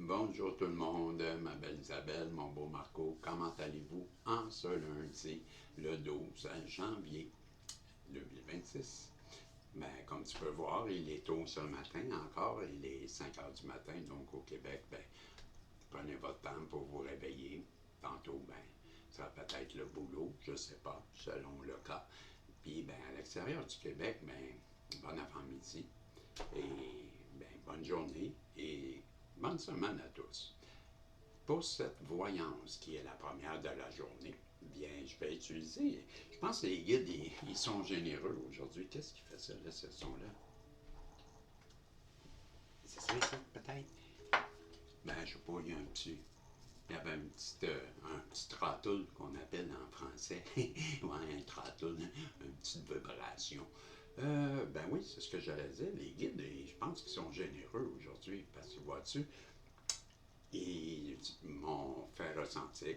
Bonjour tout le monde, ma belle Isabelle, mon beau Marco, comment allez-vous en ce lundi, le 12 janvier 2026? Ben, comme tu peux voir, il est tôt ce matin encore, il est 5 heures du matin, donc au Québec, ben, prenez votre temps pour vous réveiller. Tantôt, ben, ça va peut-être le boulot, je ne sais pas, selon le cas. Puis, ben, à l'extérieur du Québec, ben, bon avant-midi et ben, bonne journée et bonne semaine à tous. Pour cette voyance qui est la première de la journée, bien, je vais utiliser. Je pense que les guides, ils sont généreux aujourd'hui. Qu'est-ce qui fait ça, là, ce son-là? C'est ça, peut-être? Ben, je sais pas, il y a un petit. Il y avait un petit trottle qu'on appelle en français. Ouais, un trottle, une petite vibration. Ben oui, c'est ce que j'allais dire. Les guides, je pense qu'ils sont généreux aujourd'hui. Parce que, vois-tu, ils m'ont fait ressentir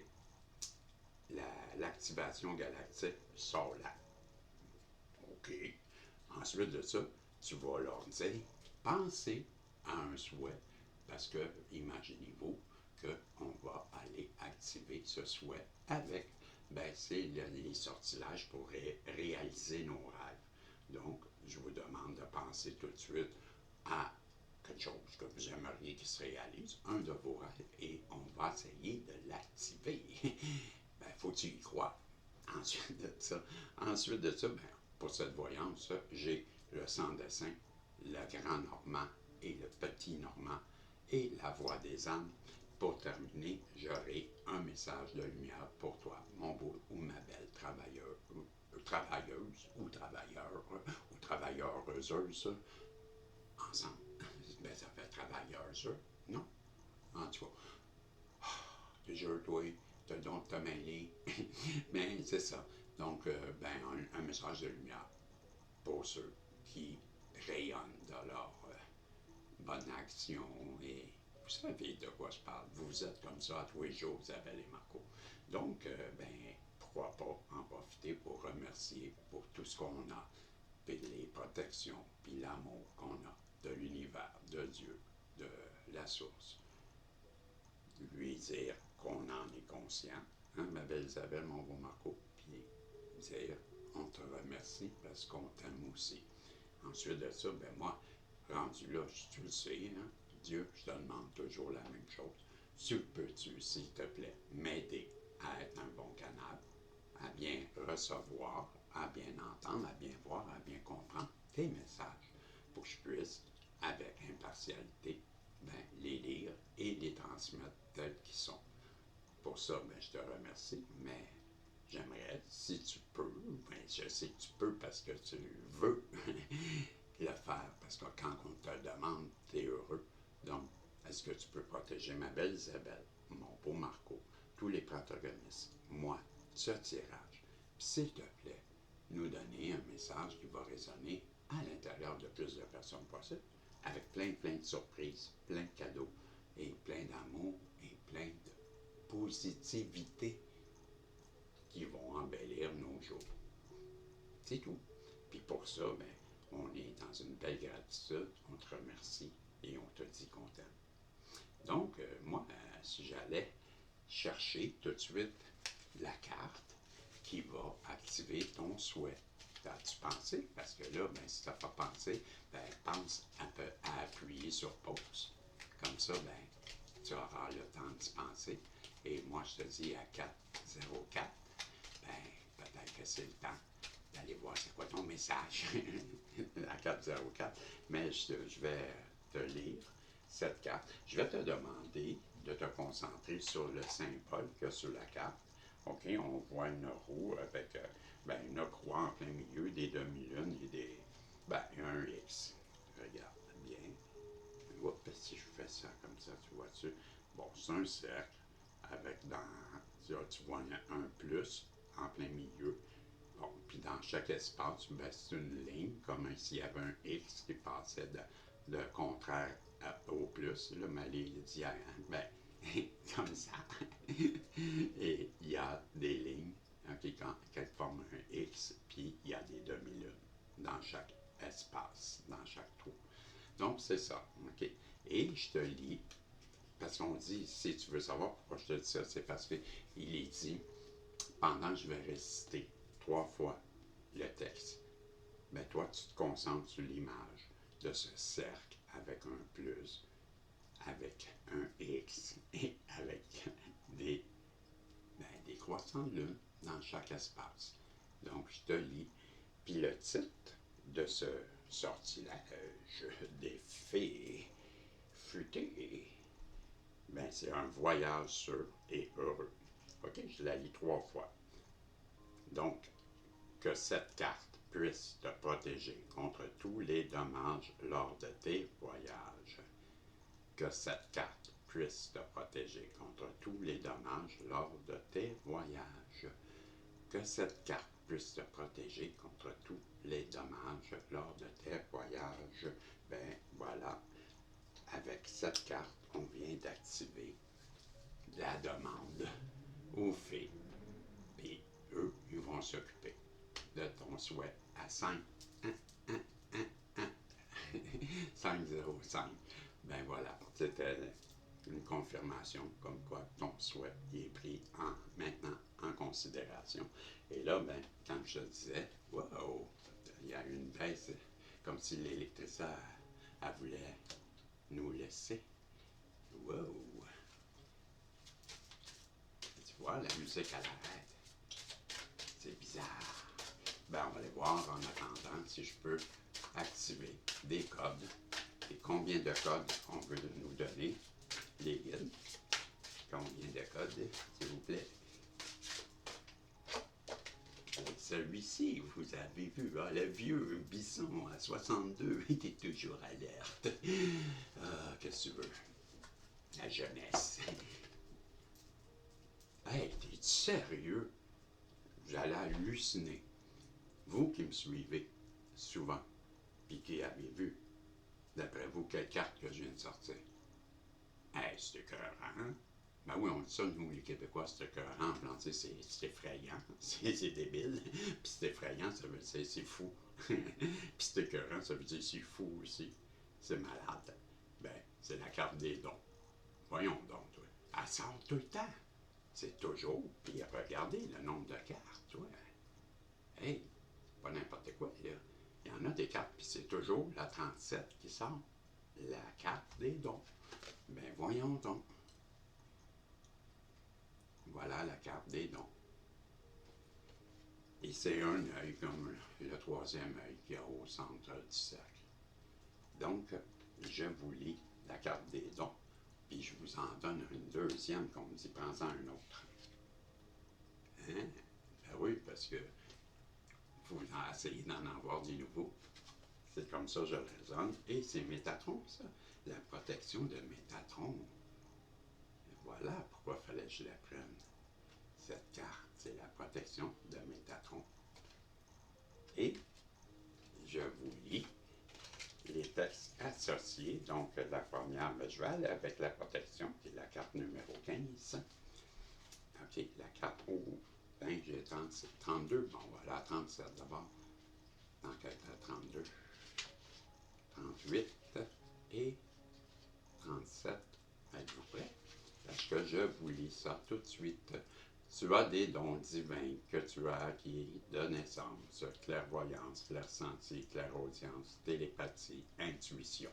l'activation galactique sort là. OK. Ensuite de ça, tu vas leur dire, pensez à un souhait, parce que, imaginez-vous qu'on va aller activer ce souhait avec, ben, c'est les sortilèges pour réaliser nos rêves. Donc, je vous demande de penser tout de suite à quelque chose que vous aimeriez qu'il se réalise, un de vos rêves, et on va essayer de l'activer. Ben, faut que tu y crois. Ensuite de ça, ben, pour cette voyance, j'ai le sang de saint, le grand normand et le petit normand et la voix des âmes. Pour terminer, j'aurai un message de lumière pour toi, mon beau ou ma belle travailleuse ou travailleur ou travailleureuse, ensemble. Ben, ça fait travailleuse, non? En tout cas, déjà, toi, t'as donc te mêler. Mais c'est ça. Donc, ben, un message de lumière pour ceux qui rayonnent de leur bonne action. Et vous savez de quoi je parle. Vous êtes comme ça à tous les jours, Isabelle et Marco. Donc, ben, pourquoi pas en profiter pour remercier pour tout ce qu'on a, puis les protections, puis l'amour qu'on a de l'univers, de Dieu, de la source. Lui dire qu'on en est conscient, hein, ma belle Isabelle, mon beau Marco, puis dire on te remercie parce qu'on t'aime aussi. Ensuite de ça, ben moi, rendu là, tu le sais, hein, Dieu, je te demande toujours la même chose. Peux-tu, s'il te plaît, m'aider à être un bon canal, à bien recevoir, à bien entendre, à bien voir, à bien comprendre tes messages pour que je puisse, avec impartialité, ben, les lire et les transmettre tels qu'ils sont. Pour ça, ben, je te remercie, mais j'aimerais, si tu peux, ben, je sais que tu peux parce que tu veux le faire, parce que quand on te le demande, tu es heureux. Donc, est-ce que tu peux protéger ma belle Isabelle, mon beau Marco, tous les protagonistes, moi, ce tirage, puis s'il te plaît, nous donner un message qui va résonner à l'intérieur de plus de personnes possible, avec plein de surprises, plein de cadeaux, et plein d'amour, et plein de positivité qui vont embellir nos jours. C'est tout. Puis pour ça, ben, on est dans une belle gratitude, on te remercie et on te dit qu'on t'aime. Donc, moi, si j'allais chercher tout de suite la carte qui va activer ton souhait. As-tu pensé? Parce que là, ben, si tu n'as pas pensé, ben, pense à appuyer sur pause. Comme ça, ben, tu auras le temps d'y penser. Et moi, je te dis à 404, ben, peut-être que c'est le temps d'aller voir c'est quoi ton message à 404. Mais je vais te lire cette carte. Je vais te demander de te concentrer sur le symbole qu'il y a sur la carte. OK, on voit une roue avec ben, une croix en plein milieu, des demi-lunes et un X. Regarde bien. Oups, si je fais ça comme ça, tu vois-tu? Bon, c'est un cercle avec tu vois un plus en plein milieu. Bon, puis dans chaque espace, ben, c'est une ligne, comme s'il y avait un X qui passait de contraire au plus, là, mais les diagonales, ben, comme ça. Et il y a des lignes qui forment un X, puis il y a des demi-lunes dans chaque espace, dans chaque trou. Donc, c'est ça. OK. Et je te lis parce qu'on dit, si tu veux savoir pourquoi je te dis ça, c'est parce qu'il est dit, pendant que je vais réciter 3 fois le texte, ben toi, tu te concentres sur l'image de ce cercle avec un plus, avec un X et avec des, des croissants de lune dans chaque espace. Donc, je te lis. Puis le titre de ce sortilège des fées futées, ben, c'est un voyage sûr et heureux. OK, je la lis 3 fois. Donc, que cette carte puisse te protéger contre tous les dommages lors de tes voyages. Que cette carte puisse te protéger contre tous les dommages lors de tes voyages. Que cette carte puisse te protéger contre tous les dommages lors de tes voyages. Ben voilà, avec cette carte, on vient d'activer la demande aux fées. Et eux, ils vont s'occuper de ton souhait à 505. Ben voilà, c'était une confirmation comme quoi ton souhait est pris maintenant en considération. Et là, ben, quand je te disais, wow, il y a une baisse, comme si l'électricité, elle voulait nous laisser. Wow! Tu vois, la musique, elle arrête. C'est bizarre. Ben, on va aller voir en attendant si je peux activer des codes. Et combien de codes on veut nous donner, les guides. Combien de codes, s'il vous plaît? Celui-ci, vous avez vu, le vieux bison à 62 était toujours alerte. Ah, qu'est-ce que tu veux? La jeunesse. Hey, t'es sérieux? J'allais halluciner. Vous qui me suivez souvent, puis qui avez vu, d'après vous, quelle carte que je viens de sortir? Hey, c'est écœurant, hein? Ben oui, on dit ça, nous, les Québécois, c'est écœurant. C'est effrayant, c'est débile. Puis c'est effrayant, ça veut dire c'est fou. Puis c'est écœurant, ça veut dire c'est fou aussi. C'est malade. Ben, c'est la carte des dons. Voyons donc, toi. Elle sort tout le temps. C'est toujours. Puis regardez le nombre de cartes, toi. Hey, pas n'importe quoi, là. Il y en a des cartes, puis c'est toujours la 37 qui sort. La carte des dons. Ben, voyons donc. Voilà la carte des dons. Et c'est un œil comme le troisième œil qu'il y a au centre du cercle. Donc, je vous lis la carte des dons, puis je vous en donne une deuxième, qu'on me dit, prends-en un autre. Hein? Ben oui, parce que vous essayez d'en avoir des nouveaux. C'est comme ça que je raisonne. Et c'est Métatron, ça. La protection de Métatron. Voilà pourquoi il fallait que je la prenne. Cette carte, c'est la protection de Métatron. Et je vous lis les textes associés. Donc, la première, ben, je vais aller avec la protection, qui est la carte numéro 15. OK, la carte, ben, j'ai 32. Bon, voilà, 37 d'abord. Donc, elle est à 32. 38 et 37. Êtes-vous prêts? Parce que je vous lis ça tout de suite. Tu as des dons divins que tu as acquis de naissance, clairvoyance, clairsenti, clairaudience, télépathie, intuition.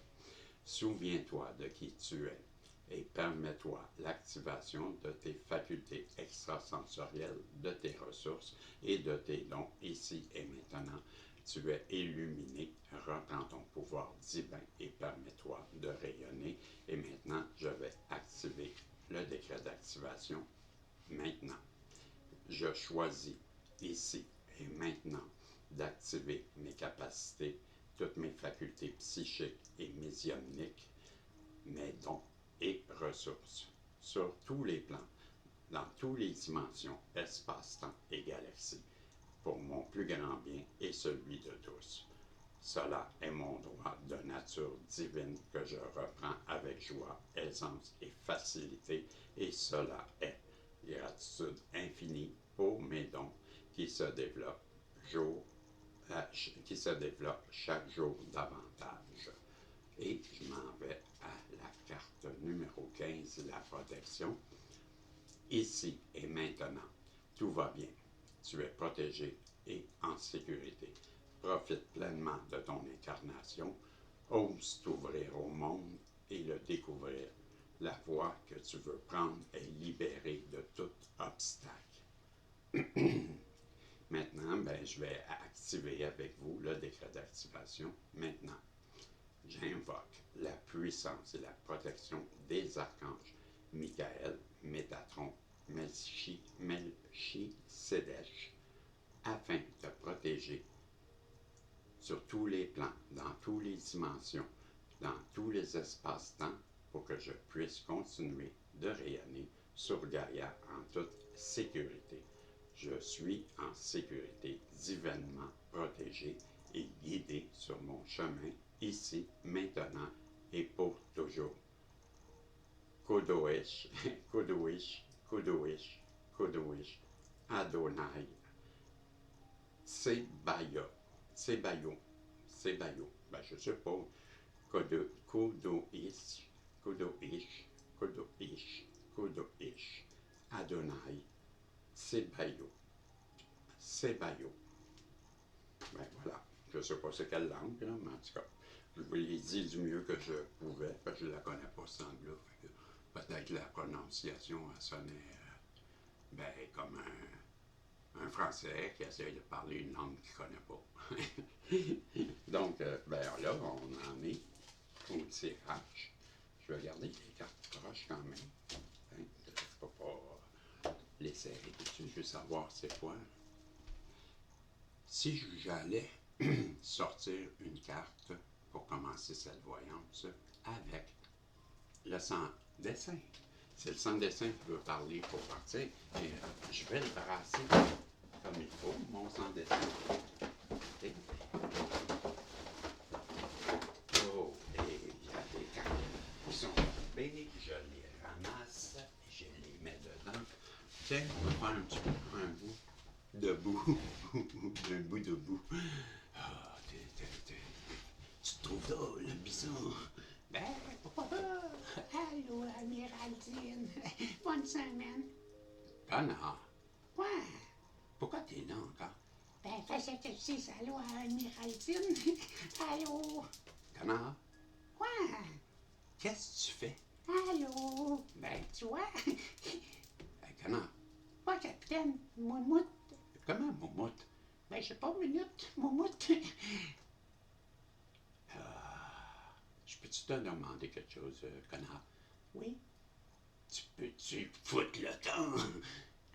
Souviens-toi de qui tu es et permets-toi l'activation de tes facultés extrasensorielles, de tes ressources et de tes dons ici et maintenant. Tu es illuminé, reprends ton pouvoir divin et permets-toi de rayonner. Et maintenant, je vais activer le décret d'activation. Maintenant, je choisis ici et maintenant d'activer mes capacités, toutes mes facultés psychiques et médiumniques, mes dons et ressources sur tous les plans, dans toutes les dimensions, espace-temps et galaxies, pour mon plus grand bien et celui de tous. Cela est mon droit de nature divine que je reprends avec joie, aisance et facilité, et cela est gratitude infinie pour mes dons qui se développent chaque jour davantage. Et je m'en vais à la carte numéro 15, la protection. Ici et maintenant, tout va bien. Tu es protégé et en sécurité. Profite pleinement de ton incarnation. Ose t'ouvrir au monde et le découvrir. La voie que tu veux prendre est libérée de tout obstacle. Maintenant, je vais activer avec vous le décret d'activation. Maintenant, j'invoque la puissance et la protection des archanges Michael, Métatron, Melchisedech, afin de te protéger sur tous les plans, dans toutes les dimensions, dans tous les espaces-temps, pour que je puisse continuer de rayonner sur Gaïa en toute sécurité. Je suis en sécurité, divinement protégé et guidé sur mon chemin, ici, maintenant et pour toujours. Kodoish, Kodoish, Kodoish, Kodoish, Adonai, Tsebayo, Tsebayo, Tsebayo, je sais pas, Kodoish, Kodoish, Kodoish, Kodoish, Adonai, Tsebayo, Tsebayo. Voilà, je sais pas c'est quelle langue, là, mais en tout cas, je vous l'ai dit du mieux que je pouvais, parce que je la connais pas, cette langue-là. Peut-être la prononciation a sonné comme un Français qui essaie de parler une langue qu'il ne connaît pas. Donc, là, on en est au tirage. Je vais garder les cartes proches quand même. Je ne peux pas les serrer dessus. Je veux savoir c'est quoi. Si j'allais sortir une carte pour commencer cette voyance avec le sans-dessin. C'est le sans-dessin qui veut parler pour partir. Et je vais le brasser comme il faut, mon sans-dessin. Okay. Oh, et il y a des cartes qui sont tombées. Je les ramasse, je les mets dedans. Tiens, on va faire un petit peu, un bout debout. Un bout debout. Ah, tu te trouves drôle, le bison? Pourquoi pas? Allô, Amiraldine. Bonne semaine. Connard. Ouais. Pourquoi t'es là encore? Faisait que je dise allô à Amiraldine. Allô. Connard. Ouais. Qu'est-ce que tu fais? Allô. Tu vois. Connard. Ouais, capitaine. Moumoute. Comment, Moumoute? Je sais pas, minute. Moumoute. Je peux-tu te demander quelque chose, connard? Oui. Tu peux-tu foutre le temps?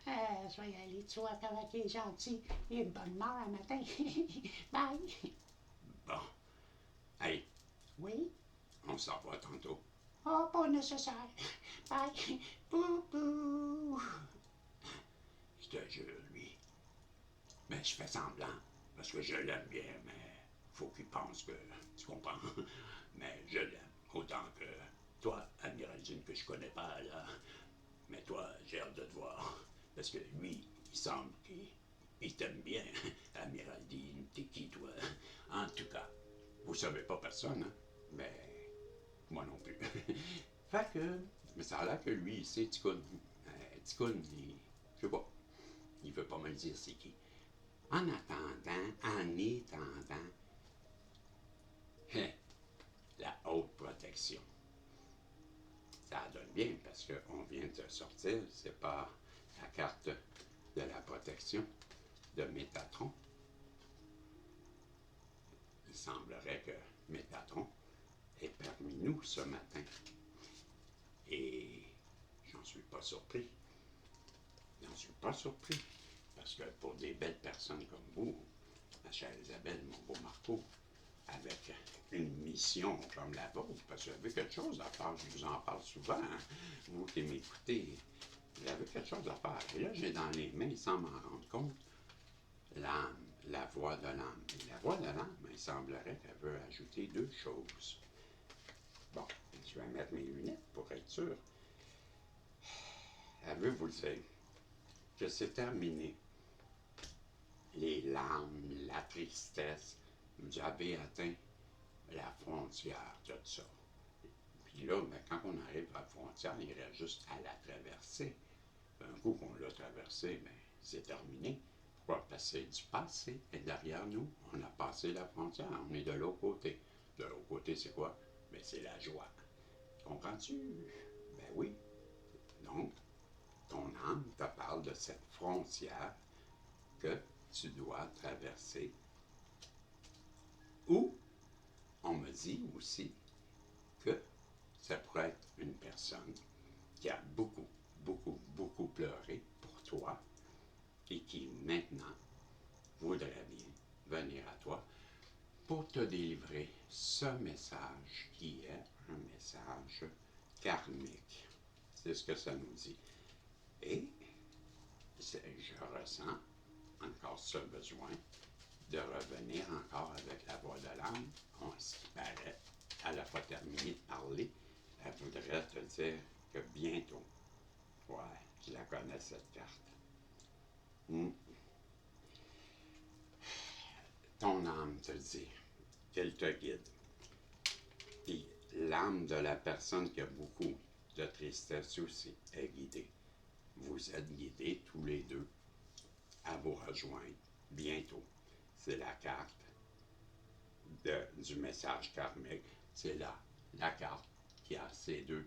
Je vais y aller, tu vois, comment il est gentil. Il a une bonne mort un matin. Bye. Bon. Hey. Oui? On s'en va tantôt. Oh, pas nécessaire. Bye. Bou. Je te jure, lui. Mais je fais semblant, parce que je l'aime bien, mais faut qu'il pense que... Tu comprends? Mais je l'aime. Autant que toi, Amiraldine, que je connais pas, là. Mais toi, j'ai hâte de te voir. Parce que lui, il semble qu'il t'aime bien. Amiraldine, t'es qui, toi? En tout cas, vous savez pas personne, hein? Mais moi non plus. Fait que, mais ça a l'air que lui, il sait Ticoun. Ticoun, je sais pas. Il veut pas me le dire c'est qui. En étendant, la haute protection. Ça donne bien parce qu'on vient de sortir, c'est pas la carte de la protection de Métatron. Il semblerait que Métatron est parmi nous ce matin. Et j'en suis pas surpris. J'en suis pas surpris. Parce que pour des belles personnes comme vous, ma chère Isabelle, mon beau Marco, avec une mission comme la vôtre, parce que vous avez quelque chose à faire, je vous en parle souvent, hein, vous qui m'écoutez, vous avez quelque chose à faire. Et là, j'ai dans les mains, sans m'en rendre compte, l'âme, la voix de l'âme. Et la voix de l'âme, il semblerait qu'elle veut ajouter deux choses. Bon, je vais mettre mes lunettes pour être sûr. Elle veut vous dire que c'est terminé. Les larmes, la tristesse, vous avez atteint la frontière de tout ça. Puis là, ben, quand on arrive à la frontière, il reste juste à la traverser. Un coup qu'on l'a traversé, ben, c'est terminé. Pourquoi? Parce que c'est du passé. Et derrière nous, on a passé la frontière. On est de l'autre côté. De l'autre côté, c'est quoi? Ben, c'est la joie. Comprends-tu? Ben oui. Donc, ton âme te parle de cette frontière que tu dois traverser. Ou, on me dit aussi que ça pourrait être une personne qui a beaucoup, beaucoup, beaucoup pleuré pour toi et qui maintenant voudrait bien venir à toi pour te délivrer ce message qui est un message karmique. C'est ce que ça nous dit. Et je ressens encore ce besoin de revenir encore avec la voix de l'âme. Ce qui paraît, elle n'a pas terminé de parler. Elle voudrait te dire que bientôt, ouais, je la connais cette carte. Ton âme te dit qu'elle te guide. Puis l'âme de la personne qui a beaucoup de tristesse aussi est guidée. Vous êtes guidés tous les deux à vous rejoindre bientôt. C'est la carte du message karmique. C'est la carte qui a ces deux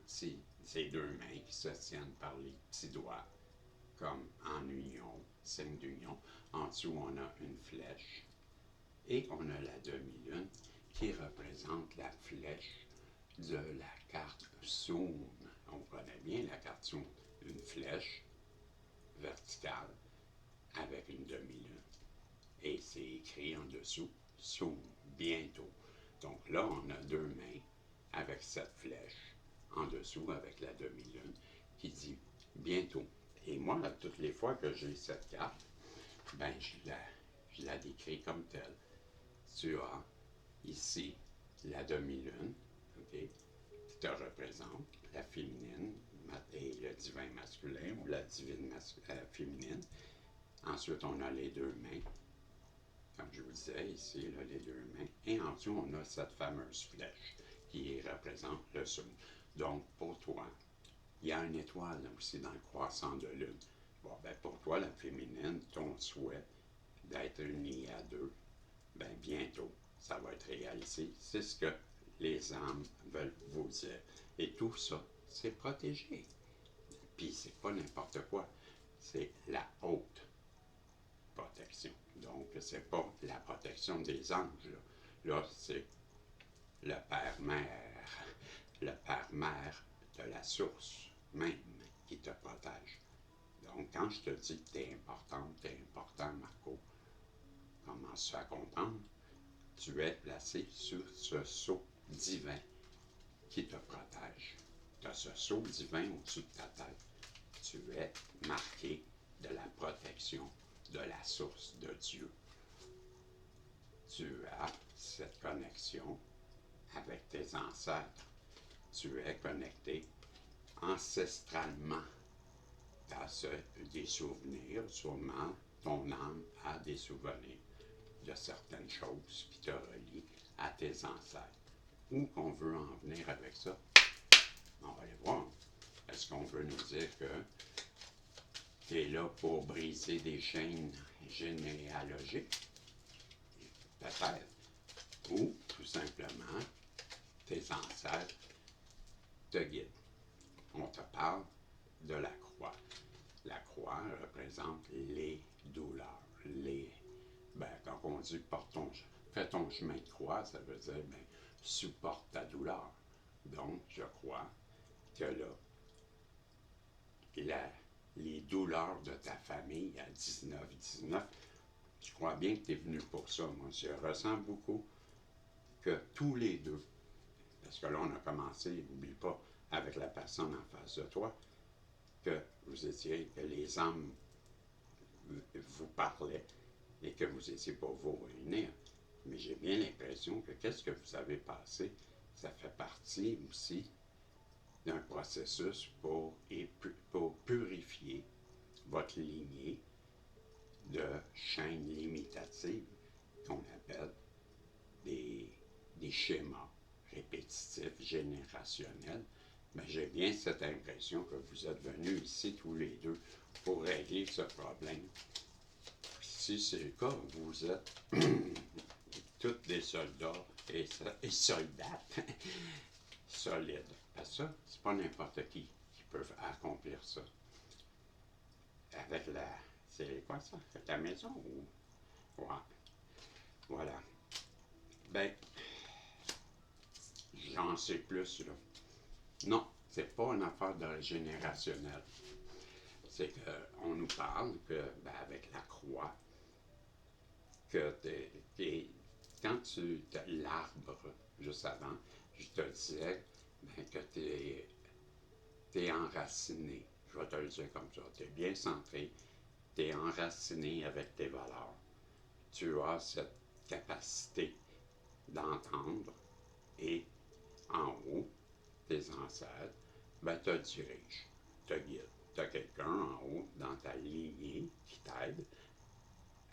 mains qui se tiennent par les petits doigts, comme en union, signe d'union. En dessous, on a une flèche. Et on a la demi-lune qui représente la flèche de la carte Zoom. On connaît bien la carte Zoom. Une flèche verticale avec une demi-lune. Et c'est écrit en dessous, Zoom, bientôt. Donc là, on a deux mains avec cette flèche en dessous avec la demi-lune qui dit bientôt. Et moi, toutes les fois que j'ai cette carte, ben je la décris comme telle. Tu as ici la demi-lune, okay, qui te représente la féminine et le divin masculin ou la divine féminine. Ensuite, on a les deux mains, comme je vous disais ici, là, les deux mains. Et en dessous, on a cette fameuse flèche qui représente le soleil. Donc, pour toi, il y a une étoile aussi dans le croissant de lune. Bon, ben pour toi, la féminine, ton souhait d'être unie à deux, ben bientôt, ça va être réalisé. C'est ce que les âmes veulent vous dire. Et tout ça, c'est protégé. Puis c'est pas n'importe quoi. C'est la haute protection. Donc, c'est pas la protection des anges. Là c'est le Père-Mère de la source même qui te protège. Donc, quand je te dis que t'es important, Marco, commence à comprendre. Tu es placé sur ce sceau divin qui te protège. Tu as ce sceau divin au-dessus de ta tête. Tu es marqué de la protection de la source de Dieu. Tu as cette connexion avec tes ancêtres. Tu es connecté ancestralement. Tu as des souvenirs, sûrement ton âme a des souvenirs de certaines choses qui te relient à tes ancêtres. Où qu'on veut en venir avec ça? On va aller voir. Est-ce qu'on veut nous dire que tu es là pour briser des chaînes généalogiques? Peut-être. Ou, tout simplement, tes ancêtres te guident. On te parle de la croix. La croix représente les douleurs. Quand on dit fais ton chemin de croix, ça veut dire supporte ta douleur. Donc, je crois que les douleurs de ta famille à 19, je crois bien que tu es venu pour ça. Moi, je ressens beaucoup que tous les deux, parce que là, on a commencé, n'oublie pas, avec la personne en face de toi, que les âmes vous parlaient et que vous étiez pour vous réunir. Mais j'ai bien l'impression que qu'est-ce que vous avez passé, ça fait partie aussi d'un processus pour purifier votre lignée de chaînes limitatives qu'on appelle des schémas répétitif, générationnel, mais j'ai bien cette impression que vous êtes venus ici tous les deux pour régler ce problème. Si c'est le cas, vous êtes tous des soldats et soldates solides. Parce que ça, c'est pas n'importe qui peut accomplir ça. Avec la... C'est quoi ça? Avec la maison ou... Ouais. Voilà. Ben, j'en sais plus, là. Non, c'est pas une affaire de générationnel. C'est qu'on nous parle que, ben, avec la croix, que quand tu l'arbre, juste avant, je te disais ben, que tu es enraciné. Je vais te le dire comme ça. Tu es bien centré, tu es enraciné avec tes valeurs. Tu as cette capacité d'entendre et en haut, tes ancêtres, ben, te dirigent, te guident. Tu as quelqu'un en haut dans ta lignée qui t'aide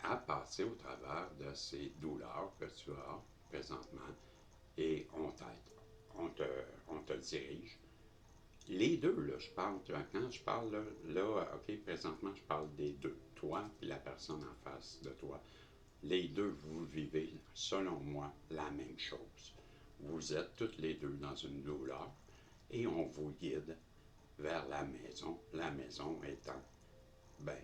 à passer au travers de ces douleurs que tu as présentement et on t'aide, on te dirige. Les deux, là, je parle, quand je parle, OK, présentement, je parle des deux, toi et la personne en face de toi. Les deux, vous vivez, selon moi, la même chose. Vous êtes toutes les deux dans une douleur et on vous guide vers la maison étant, ben,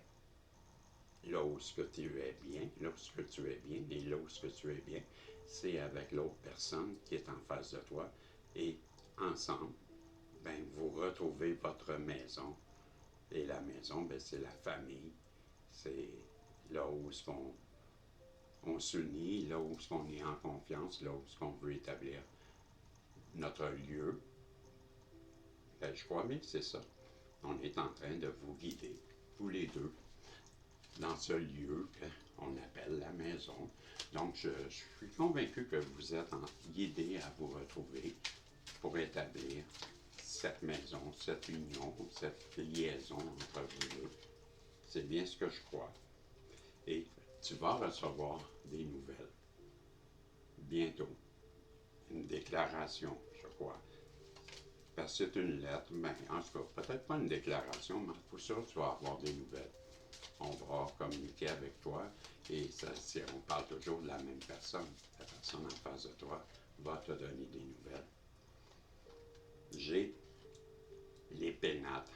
là où ce que tu es bien, là où ce que tu es bien, et là où ce que tu es bien, c'est avec l'autre personne qui est en face de toi, et ensemble, ben, vous retrouvez votre maison, et la maison, ben, c'est la famille, c'est là où ce qu'on on s'unit, là où ce qu'on est en confiance, là où ce qu'on veut établir notre lieu. Ben, je crois bien que c'est ça. On est en train de vous guider, tous les deux, dans ce lieu qu'on appelle la maison. Donc, je suis convaincu que vous êtes guidés à vous retrouver pour établir cette maison, cette union, cette liaison entre vous deux. C'est bien ce que je crois. Et tu vas recevoir des nouvelles bientôt. Une déclaration, je crois. Parce que c'est une lettre, ben, en tout cas, peut-être pas une déclaration, mais pour ça, tu vas avoir des nouvelles. On va communiquer avec toi et ça, on parle toujours de la même personne. La personne en face de toi va te donner des nouvelles. J'ai les pénates.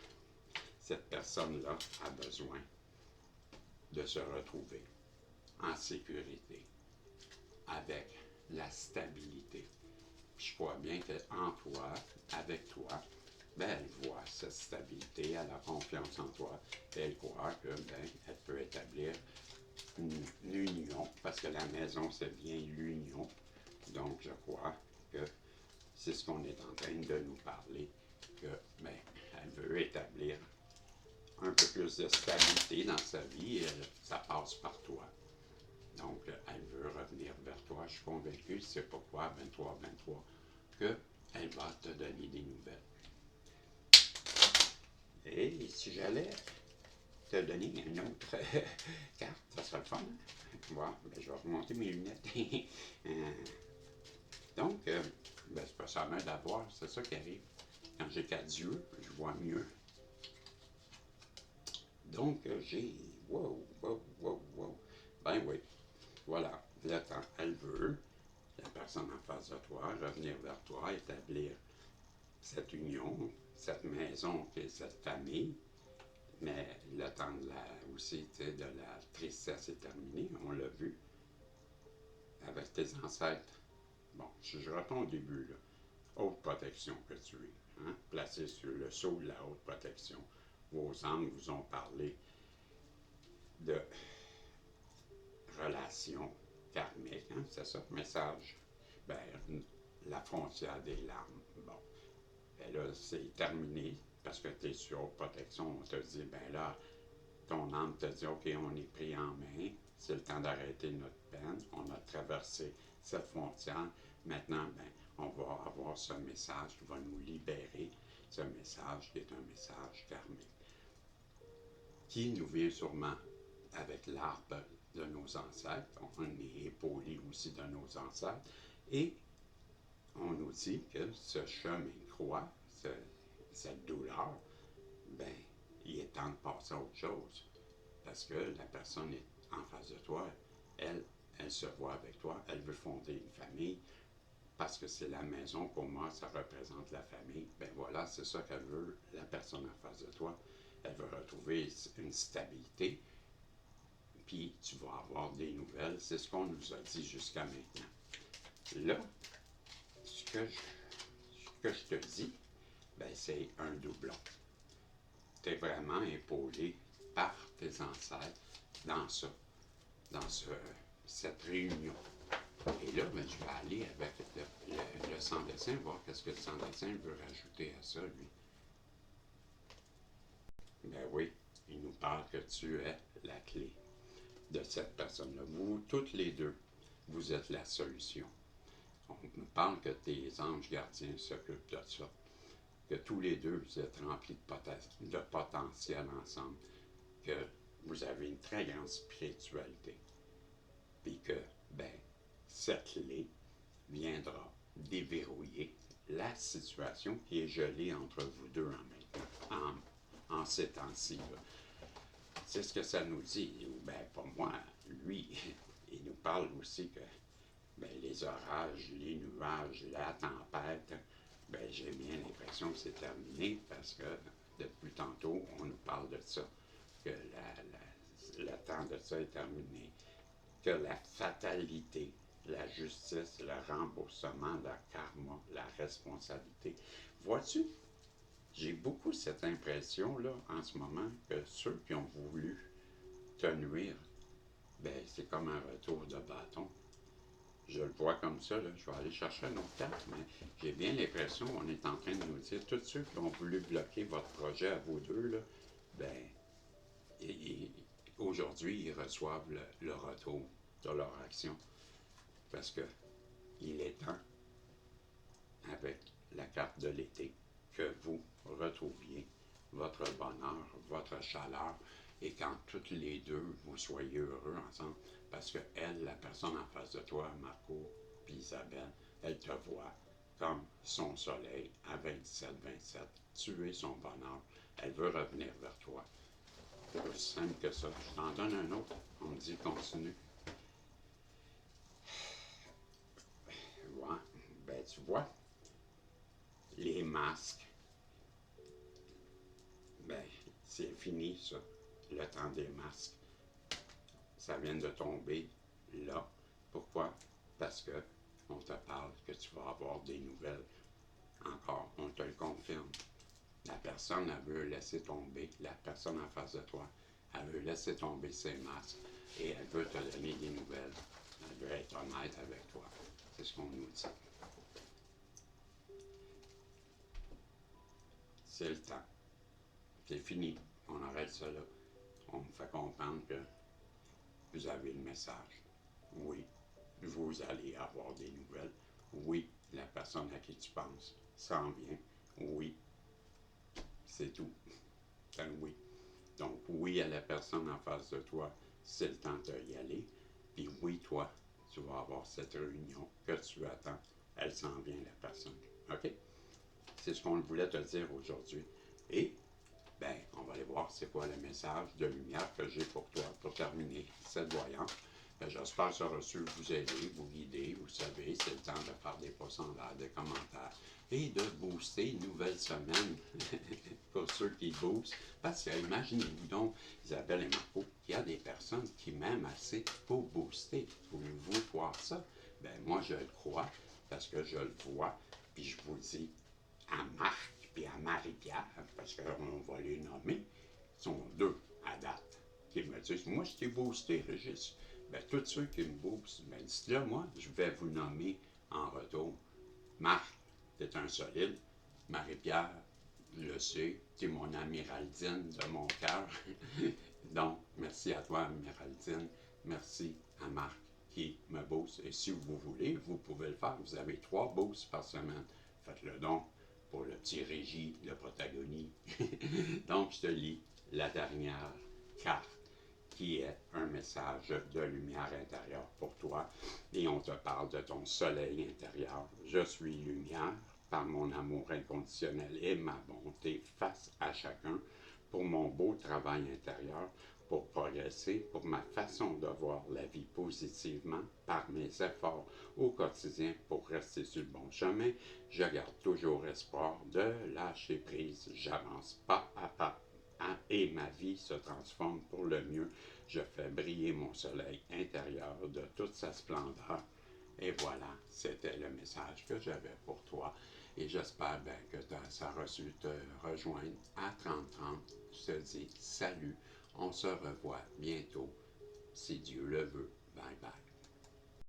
Cette personne-là a besoin de se retrouver en sécurité, avec la stabilité. Puis je crois bien qu'en toi, avec toi, ben, elle voit cette stabilité, elle a confiance en toi, et elle croit que ben, elle peut établir une union, parce que la maison, c'est bien l'union. Donc, je crois que c'est ce qu'on est en train de nous parler, que ben, elle veut établir un peu plus de stabilité dans sa vie, et ça passe par toi. Donc, elle veut revenir vers toi. Je suis convaincu, c'est pourquoi 23, qu'elle va te donner des nouvelles. Et si j'allais te donner une autre carte, ça serait le fun. Voilà, ben, je vais remonter mes lunettes. Donc, ben, c'est pas ça mal d'avoir, c'est ça qui arrive. Quand j'ai 4 yeux, je vois mieux. Donc, j'ai... Wow. Ben oui, voilà, le temps, elle veut, la personne en face de toi, revenir vers toi, établir cette union, cette maison, et cette famille. Mais le temps aussi, de la tristesse est terminé, on l'a vu, avec tes ancêtres. Bon, si je retombe au début, là, haute protection que tu es, hein, placé sur le sceau de la haute protection. Vos âmes vous ont parlé de relations karmiques, hein, c'est ça, message. Ben, la frontière des larmes. Bon, ben là, c'est terminé, parce que tu es sur haute protection, on te dit, ben là, ton âme te dit, OK, on est pris en main, c'est le temps d'arrêter notre peine, on a traversé cette frontière, maintenant, ben, on va avoir ce message qui va nous libérer, ce message qui est un message karmique, qui nous vient sûrement avec l'arbre de nos ancêtres, on est épaulé aussi de nos ancêtres, et on nous dit que ce chemin de croix, cette douleur, ben, il est temps de passer à autre chose. Parce que la personne est en face de toi, elle se voit avec toi, elle veut fonder une famille, parce que c'est la maison, pour moi, ça représente la famille. Ben voilà, c'est ça qu'elle veut, la personne en face de toi. Elle veut retrouver une stabilité, puis tu vas avoir des nouvelles. C'est ce qu'on nous a dit jusqu'à maintenant. Là, ce que je te dis, ben c'est un doublon. Tu es vraiment épaulé par tes ancêtres dans ça, dans cette réunion. Et là, ben, je vais aller avec le sans-dessin, voir qu'est-ce que le sans-dessin veut rajouter à ça, lui. Ben oui, il nous parle que tu es la clé de cette personne-là. Vous, toutes les deux, vous êtes la solution. On nous parle que tes anges gardiens s'occupent de ça. Que tous les deux, vous êtes remplis de potentiel ensemble. Que vous avez une très grande spiritualité. Puis que, ben, cette clé viendra déverrouiller la situation qui est gelée entre vous deux en ces temps-ci. C'est ce que ça nous dit. Ben, pour moi, lui, il nous parle aussi que ben, les orages, les nuages, la tempête, ben, j'ai bien l'impression que c'est terminé parce que depuis tantôt, on nous parle de ça, que le temps de ça est terminé, que la fatalité, la justice, le remboursement, le karma, la responsabilité. Vois-tu, j'ai beaucoup cette impression-là en ce moment que ceux qui ont voulu te nuire, ben, c'est comme un retour de bâton. Je le vois comme ça, là. Je vais aller chercher un autre carte, mais j'ai bien l'impression qu'on est en train de nous dire, tous ceux qui ont voulu bloquer votre projet à vous deux, là, ben, aujourd'hui, ils reçoivent le retour de leur action. Parce que il est temps, avec la carte de l'été, que vous retrouviez votre bonheur, votre chaleur, et quand toutes les deux, vous soyez heureux ensemble, parce que elle, la personne en face de toi, Marco, puis Isabelle, elle te voit comme son soleil à 27-27. Tu es son bonheur. Elle veut revenir vers toi. C'est aussi simple que ça. Je t'en donne un autre. On me dit continue. Ouais. Ben, tu vois, les masques, ben, c'est fini, ça. Le temps des masques. Ça vient de tomber là. Pourquoi? Parce que on te parle que tu vas avoir des nouvelles. Encore, on te le confirme. La personne, elle veut laisser tomber, la personne en face de toi, elle veut laisser tomber ses masques et elle veut te donner des nouvelles. Elle veut être honnête avec toi. C'est ce qu'on nous dit. C'est le temps. C'est fini. On arrête ça là. On me fait comprendre que vous avez le message. Oui, vous allez avoir des nouvelles. Oui, la personne à qui tu penses s'en vient. Oui, c'est tout. C'est un oui. Donc, oui à la personne en face de toi, c'est le temps d'y aller. Puis oui, toi, tu vas avoir cette réunion que tu attends. Elle s'en vient, la personne. OK? C'est ce qu'on voulait te dire aujourd'hui. Et, ben, on va aller voir c'est quoi le message de lumière que j'ai pour toi pour terminer cette voyance. Ben, j'espère que ça a reçu vous aider, vous guider. Vous savez, c'est le temps de faire des pouces en l'air, des commentaires et de booster une nouvelle semaine pour ceux qui boostent. Parce que imaginez-vous donc, Isabelle et Marco, qu'il y a des personnes qui m'aiment assez pour booster. Voulez-vous voir ça? Ben moi, je le crois parce que je le vois. Puis je vous dis, à Marc et à Marie-Pierre, parce qu'on va les nommer, sont deux à date, qui me disent, moi, je t'ai boosté, Régis. Ben, tous ceux qui me boostent, ben, dites-le moi, je vais vous nommer en retour. Marc, t'es un solide. Marie-Pierre, je le sais, t'es mon Amiraldine de mon cœur. Donc, merci à toi, Amiraldine. Merci à Marc qui me booste. Et si vous voulez, vous pouvez le faire. Vous avez 3 boosts par semaine. Faites-le donc pour le petit Régis de Protagonie. Donc, je te lis la dernière carte qui est un message de lumière intérieure pour toi. Et on te parle de ton soleil intérieur. Je suis lumière par mon amour inconditionnel et ma bonté face à chacun, pour mon beau travail intérieur, pour progresser, pour ma façon de voir la vie positivement, par mes efforts au quotidien pour rester sur le bon chemin. Je garde toujours espoir de lâcher prise. J'avance pas à pas et ma vie se transforme pour le mieux. Je fais briller mon soleil intérieur de toute sa splendeur. Et voilà, c'était le message que j'avais pour toi. Et j'espère bien que ça a reçu te rejoindre à 3030. Je te dis salut. On se revoit bientôt, si Dieu le veut. Bye bye.